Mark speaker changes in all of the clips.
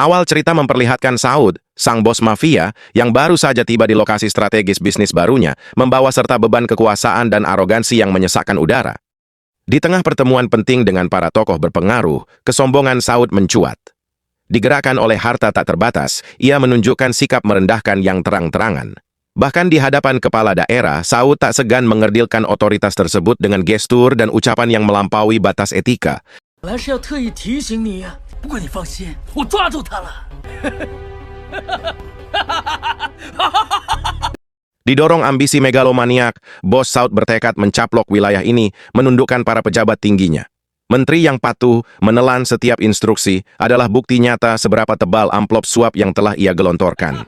Speaker 1: Awal cerita memperlihatkan Saud, sang bos mafia, yang baru saja tiba di lokasi strategis bisnis barunya, membawa serta beban kekuasaan dan arogansi yang menyesakkan udara. Di tengah pertemuan penting dengan para tokoh berpengaruh, kesombongan Saud mencuat. Digerakkan oleh harta tak terbatas, ia menunjukkan sikap merendahkan yang terang-terangan. Bahkan di hadapan kepala daerah, Saud tak segan mengerdilkan otoritas tersebut dengan gestur dan ucapan yang melampaui batas etika. Didorong ambisi megalomaniak, bos Saud bertekad mencaplok wilayah ini, menundukkan para pejabat tingginya. Menteri yang patuh, menelan setiap instruksi, adalah bukti nyata seberapa tebal amplop suap yang telah ia gelontorkan.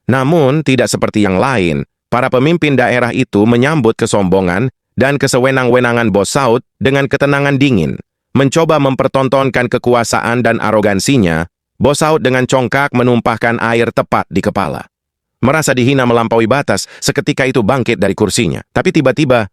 Speaker 1: Namun, tidak seperti yang lain, para pemimpin daerah itu menyambut kesombongan dan kesewenang-wenangan bos Saud dengan ketenangan dingin. Mencoba mempertontonkan kekuasaan dan arogansinya, bos Saud dengan congkak menumpahkan air tepat di kepala. Merasa dihina melampaui batas, seketika itu bangkit dari kursinya. Tapi tiba-tiba,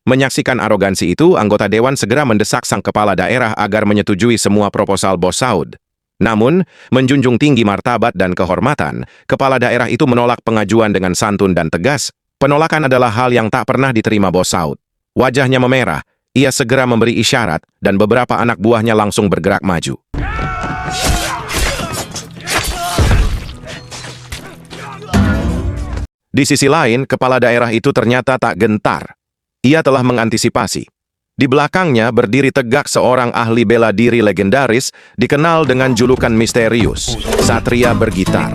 Speaker 1: menyaksikan arogansi itu, anggota dewan segera mendesak sang kepala daerah agar menyetujui semua proposal bos Saud. Namun, menjunjung tinggi martabat dan kehormatan, kepala daerah itu menolak pengajuan dengan santun dan tegas. Penolakan adalah hal yang tak pernah diterima bos Saud. Wajahnya memerah, ia segera memberi isyarat, dan beberapa anak buahnya langsung bergerak maju. Di sisi lain, kepala daerah itu ternyata tak gentar. Ia telah mengantisipasi. Di belakangnya berdiri tegak seorang ahli bela diri legendaris, dikenal dengan julukan misterius, Satria Bergitar.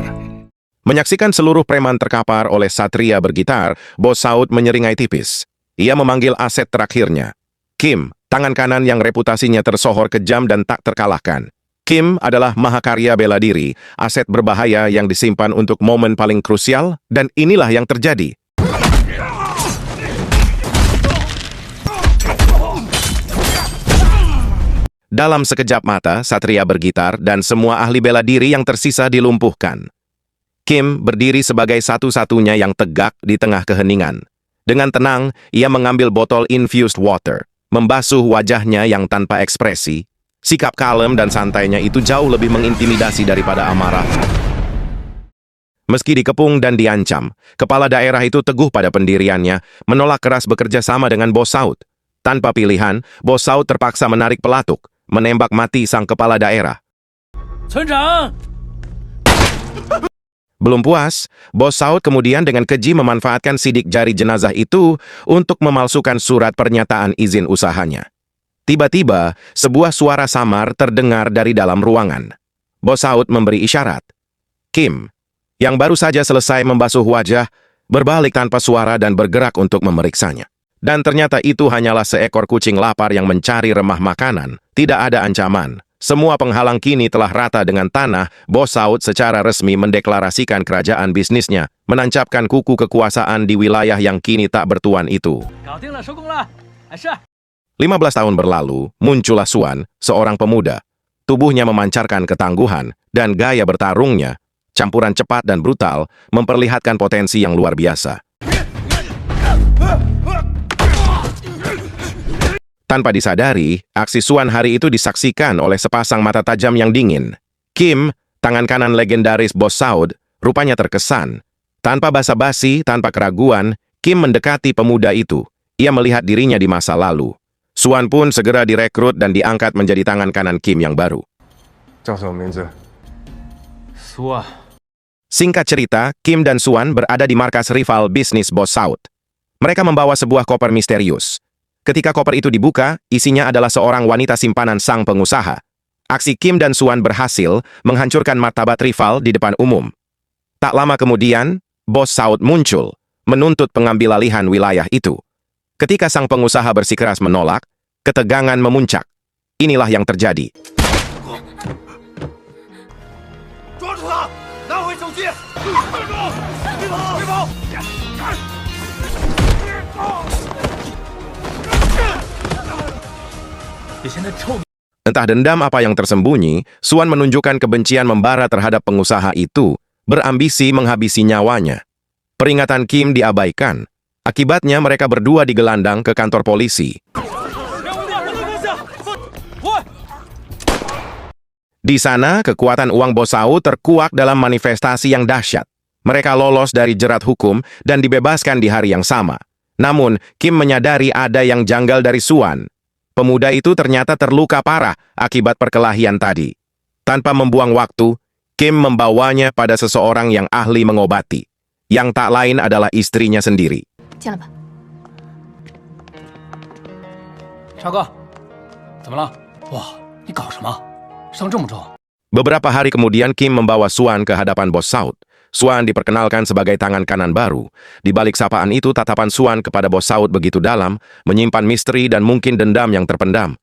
Speaker 1: Menyaksikan seluruh preman terkapar oleh Satria Bergitar, bos Saud menyeringai tipis. Ia memanggil aset terakhirnya, Kim, tangan kanan yang reputasinya tersohor kejam dan tak terkalahkan. Kim adalah mahakarya bela diri, aset berbahaya yang disimpan untuk momen paling krusial, dan inilah yang terjadi. Dalam sekejap mata, Satria Bergitar dan semua ahli bela diri yang tersisa dilumpuhkan. Kim berdiri sebagai satu-satunya yang tegak di tengah keheningan. Dengan tenang, ia mengambil botol infused water, membasuh wajahnya yang tanpa ekspresi. Sikap kalem dan santainya itu jauh lebih mengintimidasi daripada amarah. Meski dikepung dan diancam, kepala daerah itu teguh pada pendiriannya, menolak keras bekerja sama dengan bos Saud. Tanpa pilihan, bos Saud terpaksa menarik pelatuk, menembak mati sang kepala daerah. Belum puas, bos Saud kemudian dengan keji memanfaatkan sidik jari jenazah itu untuk memalsukan surat pernyataan izin usahanya. Tiba-tiba, sebuah suara samar terdengar dari dalam ruangan. Bos Saud memberi isyarat. Kim, yang baru saja selesai membasuh wajah, berbalik tanpa suara dan bergerak untuk memeriksanya. Dan ternyata itu hanyalah seekor kucing lapar yang mencari remah makanan. Tidak ada ancaman. Semua penghalang kini telah rata dengan tanah. Bos Saud secara resmi mendeklarasikan kerajaan bisnisnya, menancapkan kuku kekuasaan di wilayah yang kini tak bertuan itu. 15 tahun berlalu, muncullah Suan, seorang pemuda. Tubuhnya memancarkan ketangguhan, dan gaya bertarungnya, campuran cepat dan brutal, memperlihatkan potensi yang luar biasa. Tanpa disadari, aksi Suan hari itu disaksikan oleh sepasang mata tajam yang dingin. Kim, tangan kanan legendaris bos Saud, rupanya terkesan. Tanpa basa-basi, tanpa keraguan, Kim mendekati pemuda itu. Ia melihat dirinya di masa lalu. Suan pun segera direkrut dan diangkat menjadi tangan kanan Kim yang baru. Singkat cerita, Kim dan Suan berada di markas rival bisnis bos Saud. Mereka membawa sebuah koper misterius. Ketika koper itu dibuka, isinya adalah seorang wanita simpanan sang pengusaha. Aksi Kim dan Suan berhasil menghancurkan martabat rival di depan umum. Tak lama kemudian, bos Saud muncul, menuntut pengambil alihan wilayah itu. Ketika sang pengusaha bersikeras menolak, ketegangan memuncak. Inilah yang terjadi. Entah dendam apa yang tersembunyi, Suan menunjukkan kebencian membara terhadap pengusaha itu. berambisi menghabisi nyawanya. Peringatan Kim diabaikan. Akibatnya mereka berdua digelandang ke kantor polisi. Di sana, kekuatan uang Bos Saud terkuak dalam manifestasi yang dahsyat. Mereka lolos dari jerat hukum dan dibebaskan di hari yang sama. Namun, Kim menyadari ada yang janggal dari Suan. Pemuda itu ternyata terluka parah akibat perkelahian tadi. Tanpa membuang waktu, Kim membawanya pada seseorang yang ahli mengobati, yang tak lain adalah istrinya sendiri.
Speaker 2: 进来吧。
Speaker 3: 沙哥，怎么了？哇，你搞什么？伤这么重？
Speaker 1: Beberapa hari kemudian Kim membawa Suan ke hadapan Bos Saud. Suan diperkenalkan sebagai tangan kanan baru. Di balik sapaan itu, tatapan Suan kepada Bos Saud begitu dalam, menyimpan misteri dan mungkin dendam yang terpendam.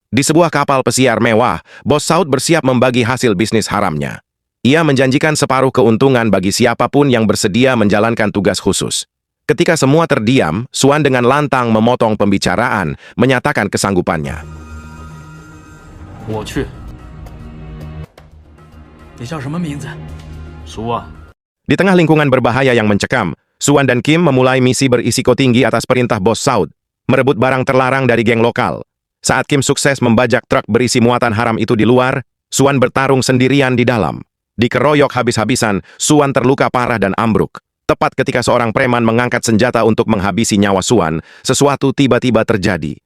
Speaker 1: Di sebuah kapal pesiar mewah, Bos Saud bersiap membagi hasil bisnis haramnya. Ia menjanjikan separuh keuntungan bagi siapapun yang bersedia menjalankan tugas khusus. Ketika semua terdiam, Suan dengan lantang memotong pembicaraan, menyatakan kesanggupannya.
Speaker 3: 我去。
Speaker 4: 你叫什么名字？
Speaker 3: Suan.
Speaker 1: Di tengah lingkungan berbahaya yang mencekam, Suan dan Kim memulai misi berisiko tinggi atas perintah Bos Saud, merebut barang terlarang dari geng lokal. Saat Kim sukses membajak truk berisi muatan haram itu di luar, Suan bertarung sendirian di dalam. Dikeroyok habis-habisan, Suan terluka parah dan ambruk. Tepat ketika seorang preman mengangkat senjata untuk menghabisi nyawa Suan, sesuatu tiba-tiba terjadi.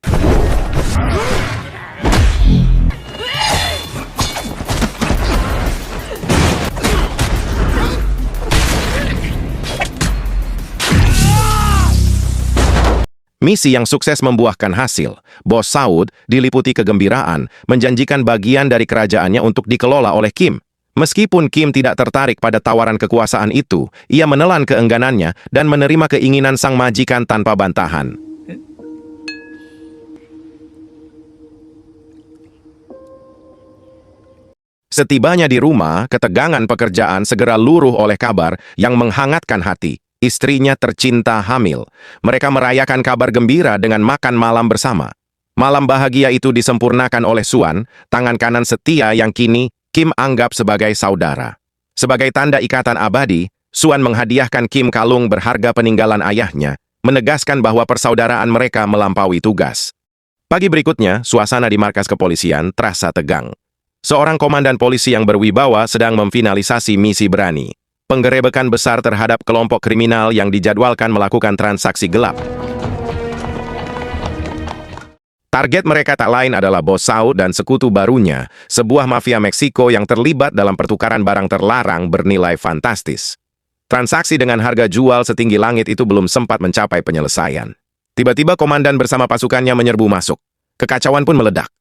Speaker 1: Misi yang sukses membuahkan hasil. Bos Saud diliputi kegembiraan, menjanjikan bagian dari kerajaannya untuk dikelola oleh Kim. Meskipun Kim tidak tertarik pada tawaran kekuasaan itu, ia menelan keengganannya dan menerima keinginan sang majikan tanpa bantahan. Setibanya di rumah, ketegangan pekerjaan segera luruh oleh kabar yang menghangatkan hati. Istrinya tercinta hamil. Mereka merayakan kabar gembira dengan makan malam bersama. Malam bahagia itu disempurnakan oleh Suan, tangan kanan setia yang kini Kim anggap sebagai saudara. Sebagai tanda ikatan abadi, Suan menghadiahkan Kim kalung berharga peninggalan ayahnya, menegaskan bahwa persaudaraan mereka melampaui tugas. Pagi berikutnya, suasana di markas kepolisian terasa tegang. Seorang komandan polisi yang berwibawa sedang memfinalisasi misi berani. Penggerebekan besar terhadap kelompok kriminal yang dijadwalkan melakukan transaksi gelap. Target mereka tak lain adalah Bos Saud dan sekutu barunya, sebuah mafia Meksiko yang terlibat dalam pertukaran barang terlarang bernilai fantastis. Transaksi dengan harga jual setinggi langit itu belum sempat mencapai penyelesaian. Tiba-tiba komandan bersama pasukannya menyerbu masuk. Kekacauan pun meledak.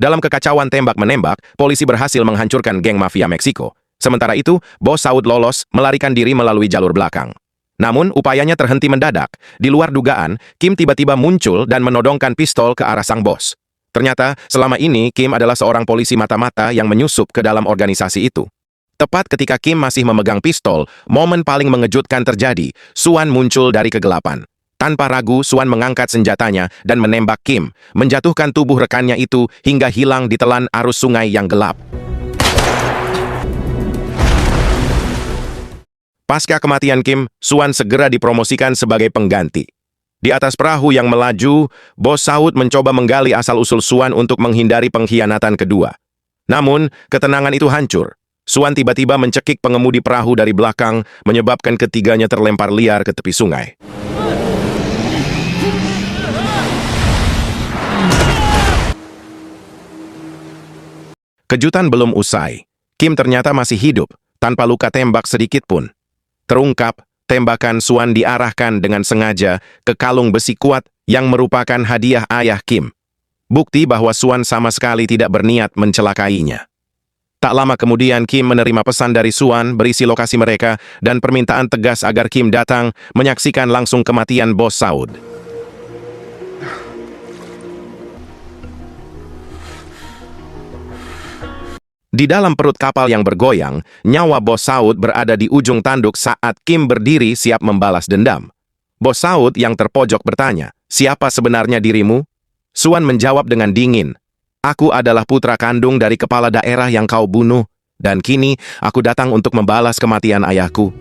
Speaker 1: Dalam kekacauan tembak-menembak, polisi berhasil menghancurkan geng mafia Meksiko. Sementara itu, Bos Saud lolos melarikan diri melalui jalur belakang. Namun, upayanya terhenti mendadak. Di luar dugaan, Kim tiba-tiba muncul dan menodongkan pistol ke arah sang bos. Ternyata, selama ini Kim adalah seorang polisi mata-mata yang menyusup ke dalam organisasi itu. Tepat ketika Kim masih memegang pistol, momen paling mengejutkan terjadi. Suan muncul dari kegelapan. Tanpa ragu, Suan mengangkat senjatanya dan menembak Kim, menjatuhkan tubuh rekannya itu hingga hilang ditelan arus sungai yang gelap. Pasca kematian Kim, Suan segera dipromosikan sebagai pengganti. Di atas perahu yang melaju, Bos Saud mencoba menggali asal-usul Suan untuk menghindari pengkhianatan kedua. Namun, ketenangan itu hancur. Suan tiba-tiba mencekik pengemudi perahu dari belakang, menyebabkan ketiganya terlempar liar ke tepi sungai. Kejutan belum usai. Kim ternyata masih hidup, tanpa luka tembak sedikit pun. Terungkap, tembakan Suan diarahkan dengan sengaja ke kalung besi kuat yang merupakan hadiah ayah Kim. Bukti bahwa Suan sama sekali tidak berniat mencelakainya. Tak lama kemudian Kim menerima pesan dari Suan berisi lokasi mereka dan permintaan tegas agar Kim datang menyaksikan langsung kematian Bos Saud. Di dalam perut kapal yang bergoyang, nyawa Bos Saud berada di ujung tanduk saat Kim berdiri siap membalas dendam. Bos Saud yang terpojok bertanya, "Siapa sebenarnya dirimu?" Suan menjawab dengan dingin, "Aku adalah putra kandung dari kepala daerah yang kau bunuh, dan kini aku datang untuk membalas kematian ayahku."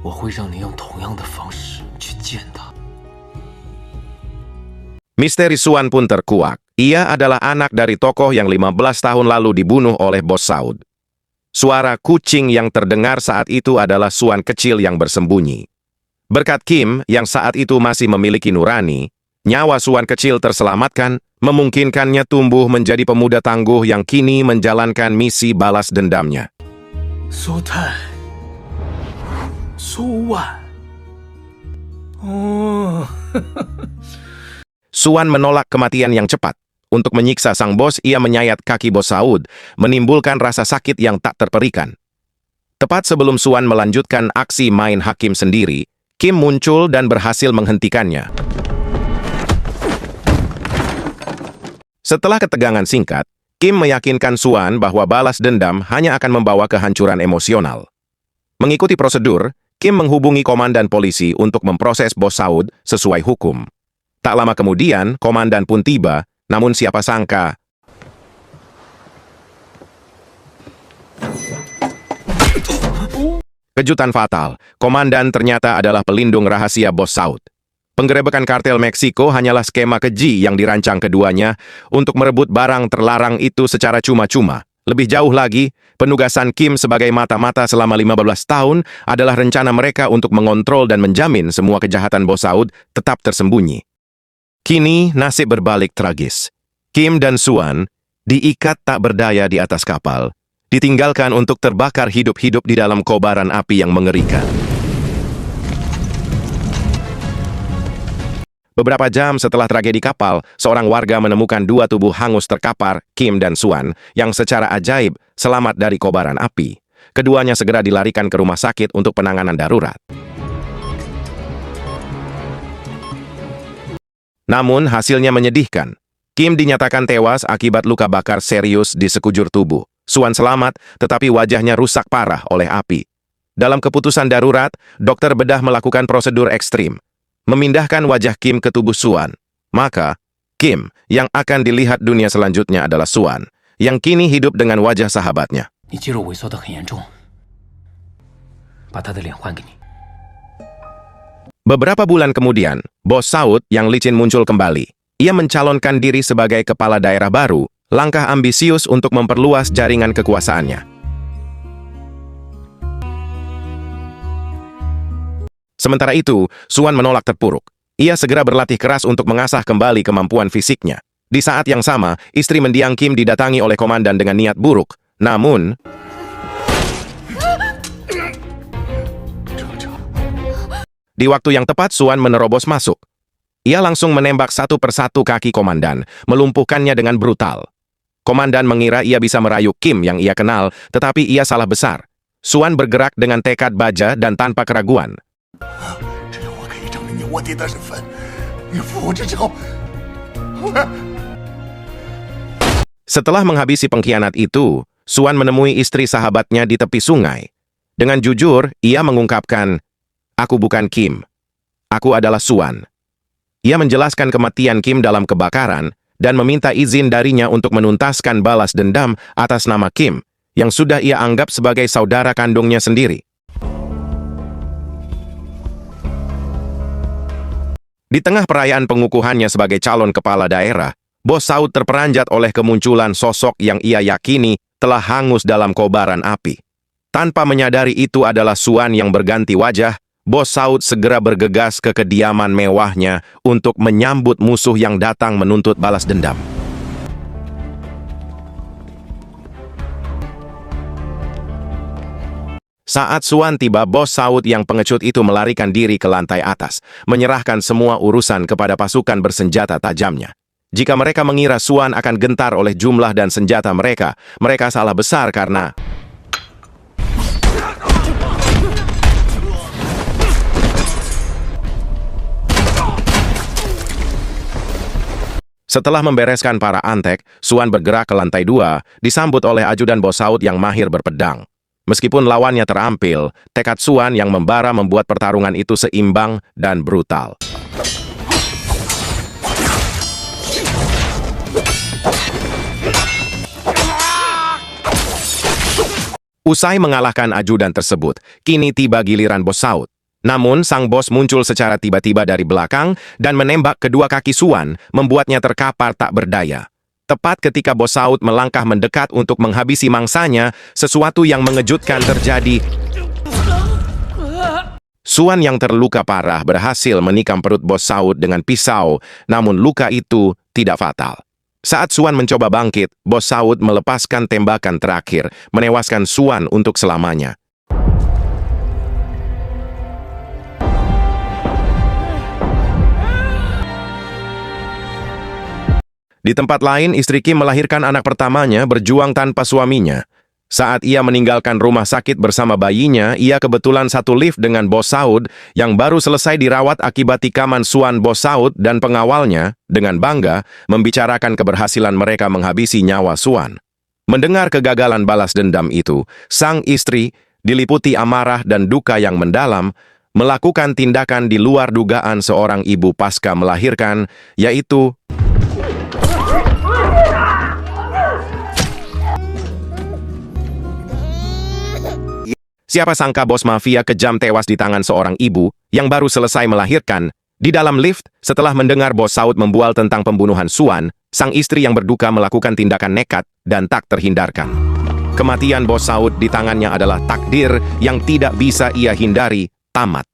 Speaker 3: 我会让你用同样的方式去见他。
Speaker 1: Misteri Suan pun terkuak. Ia adalah anak dari tokoh yang 15 tahun lalu dibunuh oleh Bos Saud. Suara kucing yang terdengar saat itu adalah Suan kecil yang bersembunyi. Berkat Kim yang saat itu masih memiliki nurani, nyawa Suan kecil terselamatkan, memungkinkannya tumbuh menjadi pemuda tangguh yang kini menjalankan misi balas dendamnya.
Speaker 3: 苏泰，苏万，哦，
Speaker 1: Suan menolak kematian yang cepat. Untuk menyiksa sang bos, ia menyayat kaki Bos Saud, menimbulkan rasa sakit yang tak terperikan. Tepat sebelum Suan melanjutkan aksi main hakim sendiri, Kim muncul dan berhasil menghentikannya. Setelah ketegangan singkat, Kim meyakinkan Suan bahwa balas dendam hanya akan membawa kehancuran emosional. Mengikuti prosedur, Kim menghubungi komandan polisi untuk memproses Bos Saud sesuai hukum. Tak lama kemudian, komandan pun tiba, namun siapa sangka... Kejutan fatal, komandan ternyata adalah pelindung rahasia Bos Saud. Penggerebekan kartel Meksiko hanyalah skema keji yang dirancang keduanya untuk merebut barang terlarang itu secara cuma-cuma. Lebih jauh lagi, penugasan Kim sebagai mata-mata selama 15 tahun adalah rencana mereka untuk mengontrol dan menjamin semua kejahatan Bos Saud tetap tersembunyi. Kini, nasib berbalik tragis. Kim dan Suan diikat tak berdaya di atas kapal, ditinggalkan untuk terbakar hidup-hidup di dalam kobaran api yang mengerikan. Beberapa jam setelah tragedi kapal, seorang warga menemukan dua tubuh hangus terkapar, Kim dan Suan, yang secara ajaib selamat dari kobaran api. Keduanya segera dilarikan ke rumah sakit untuk penanganan darurat. Namun, hasilnya menyedihkan. Kim dinyatakan tewas akibat luka bakar serius di sekujur tubuh. Suan selamat, tetapi wajahnya rusak parah oleh api. Dalam keputusan darurat, dokter bedah melakukan prosedur ekstrim, memindahkan wajah Kim ke tubuh Suan. Maka, Kim yang akan dilihat dunia selanjutnya adalah Suan, yang kini hidup dengan wajah sahabatnya.
Speaker 3: 你肌肉萎缩得很严重，把他的脸换给你。
Speaker 1: Beberapa bulan kemudian, Bos Saud yang licin muncul kembali. Ia mencalonkan diri sebagai kepala daerah baru, langkah ambisius untuk memperluas jaringan kekuasaannya. Sementara itu, Suan menolak terpuruk. Ia segera berlatih keras untuk mengasah kembali kemampuan fisiknya. Di saat yang sama, istri mendiang Kim didatangi oleh komandan dengan niat buruk. Namun, di waktu yang tepat, Suan menerobos masuk. Ia langsung menembak satu persatu kaki komandan, melumpuhkannya dengan brutal. Komandan mengira ia bisa merayu Kim yang ia kenal, tetapi ia salah besar. Suan bergerak dengan tekad baja dan tanpa keraguan. Setelah menghabisi pengkhianat itu, Suan menemui istri sahabatnya di tepi sungai. Dengan jujur, ia mengungkapkan, "Aku bukan Kim. Aku adalah Suan." Ia menjelaskan kematian Kim dalam kebakaran dan meminta izin darinya untuk menuntaskan balas dendam atas nama Kim, yang sudah ia anggap sebagai saudara kandungnya sendiri. Di tengah perayaan pengukuhannya sebagai calon kepala daerah, Bos Saud terperanjat oleh kemunculan sosok yang ia yakini telah hangus dalam kobaran api. Tanpa menyadari itu adalah Suan yang berganti wajah, Bos Saud segera bergegas ke kediaman mewahnya untuk menyambut musuh yang datang menuntut balas dendam. Saat Suan tiba, Bos Saud yang pengecut itu melarikan diri ke lantai atas, menyerahkan semua urusan kepada pasukan bersenjata tajamnya. Jika mereka mengira Suan akan gentar oleh jumlah dan senjata mereka, mereka salah besar karena... Setelah membereskan para antek, Suan bergerak ke lantai 2, disambut oleh ajudan Bos Saud yang mahir berpedang. Meskipun lawannya terampil, tekad Xuan yang membara membuat pertarungan itu seimbang dan brutal. Usai mengalahkan ajudan tersebut, kini tiba giliran bos Saud. Namun, sang bos muncul secara tiba-tiba dari belakang dan menembak kedua kaki Xuan, membuatnya terkapar tak berdaya. Tepat ketika bos Saud melangkah mendekat untuk menghabisi mangsanya, sesuatu yang mengejutkan terjadi. Xuan yang terluka parah berhasil menikam perut bos Saud dengan pisau, namun luka itu tidak fatal. Saat Xuan mencoba bangkit, bos Saud melepaskan tembakan terakhir, menewaskan Xuan untuk selamanya. Di tempat lain, istri Kim melahirkan anak pertamanya berjuang tanpa suaminya. Saat ia meninggalkan rumah sakit bersama bayinya, ia kebetulan satu lift dengan bos Saud yang baru selesai dirawat akibat tikaman Xuan bos Saud dan pengawalnya, dengan bangga, membicarakan keberhasilan mereka menghabisi nyawa Xuan. Mendengar kegagalan balas dendam itu, sang istri, diliputi amarah dan duka yang mendalam, melakukan tindakan di luar dugaan seorang ibu pasca melahirkan, yaitu siapa sangka bos mafia kejam tewas di tangan seorang ibu yang baru selesai melahirkan. Di dalam lift, setelah mendengar bos Saud membual tentang pembunuhan Xuan, sang istri yang berduka melakukan tindakan nekat dan tak terhindarkan. Kematian bos Saud di tangannya adalah takdir yang tidak bisa ia hindari, tamat.